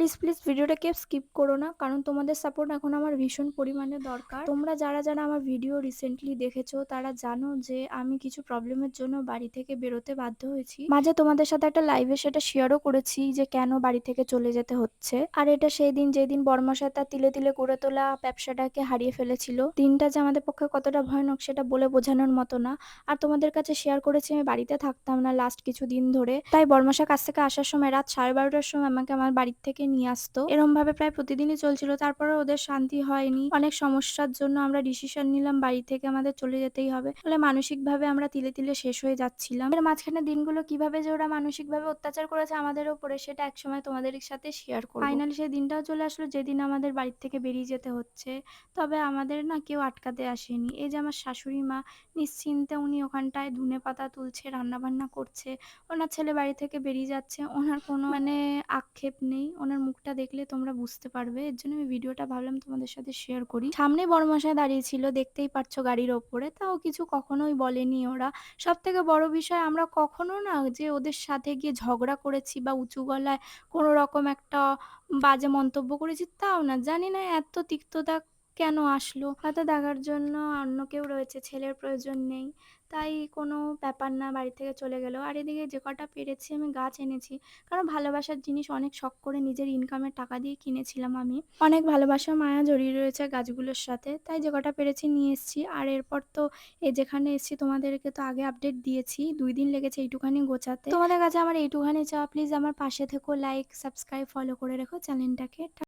Please, please ভিডিওটাকে skip করো না। কারণ তোমাদের সাপোর্ট এখন আমার ভীষণ পরিমাণে দরকার। তোমরা যারা আমার ভিডিও রিসেন্টলি দেখেছো তারা জানো যে আমি কিছু প্রবলেমের জন্য বাড়ি থেকে বেরোতে বাধ্য হয়েছি। মাঝে তোমাদের সাথে একটা লাইভে সেটা শেয়ারও করেছি যে কেন বাড়ি থেকে চলে যেতে হচ্ছে। আর এটা সেই দিন যেদিন বড়মশাই তার তিলে তিলে গড়ে তোলা ব্যবসাটাকে হারিয়ে ফেলেছিল। দিনটা যে আমাদের পক্ষে কতটা ভয়ানক সেটা বলে বোঝানোর মতো না। আর তোমাদের কাছে শেয়ার করেছি আমি বাড়িতে থাকতাম না লাস্ট কিছুদিন ধরে। তাই বড়মশার কাছ থেকে আসার সময় রাত 12:30টার সময় আমাকে আমার বাড়ির থেকে নিয়ে আসতো। এরম ভাবে প্রায় প্রতিদিনই চলছিল। তারপরে ওদের শান্তি হয়নি। অনেক সমস্যার জন্য আমরা ডিসিশন নিলাম বাড়ি থেকে আমাদের চলে যেতেই হবে। ফলে মানসিকভাবে আমরা তিলে তিলে শেষ হয়ে যাচ্ছিলাম। এর মাঝখানে দিনগুলো কিভাবে যে ওরা মানসিকভাবে অত্যাচার করেছে আমাদের উপরে সেটা একসময় তোমাদের সাথে শেয়ার করব। ফাইনালি সেই দিনটাও চলে আসলো যেদিন আমাদের বাড়ির থেকে বেরিয়ে যেতে হচ্ছে। তবে আমাদের না কেউ আটকাতে আসেনি। এই যে আমার শাশুড়ি মা নিশ্চিন্তে উনি ওখানটায় ধনেপাতা তুলছে, রান্নাবান্না করছে। ওনার ছেলে বাড়ি থেকে বেরিয়ে যাচ্ছে। ওনার কোনো আক্ষেপ নেই। ওনার মুখটা দেখলে তোমরা বুঝতে পারবে। এর জন্য আমি ভিডিওটা ভাবলাম তোমাদের সাথে শেয়ার করি। সামনেই বড়মশাই দাঁড়িয়ে ছিল, দেখতেই পারছো গাড়ির ওপরে। তাও কিছু কখনোই বলেনি ওরা। সবথেকে বড় বিষয় আমরা কখনো না যে ওদের সাথে গিয়ে ঝগড়া করেছি বা উঁচু গলায় কোনো রকম একটা বাজে মন্তব্য করেছি তাও না। জানি না এত তিক্ততা কেন আসলো। হয়তো দেখার জন্য অন্য কেউ রয়েছে, ছেলের প্রয়োজন নেই। তাই কোনো ব্যাপার না, বাড়ি থেকে চলে গেল। আর এদিকে যে কটা পেরেছি আমি গাছ এনেছি। কারণ ভালোবাসার জিনিস অনেক শখ করে নিজের ইনকামের টাকা দিয়ে কিনেছিলাম আমি। অনেক ভালোবাসা মায়া জড়িয়ে রয়েছে গাছগুলোর সাথে। তাই যে কটা পেরেছি নিয়ে এসেছি। আর এরপর তো যেখানে এসেছি তোমাদেরকে তো আগে আপডেট দিয়েছি। 2 দিন লেগেছে এইটুখানি গোছাতে। তোমাদের কাছে আমার এইটুখানি চাওয়া, প্লিজ আমার পাশে থেকো, লাইক, সাবস্ক্রাইব, ফলো করে রেখো চ্যানেলটাকে।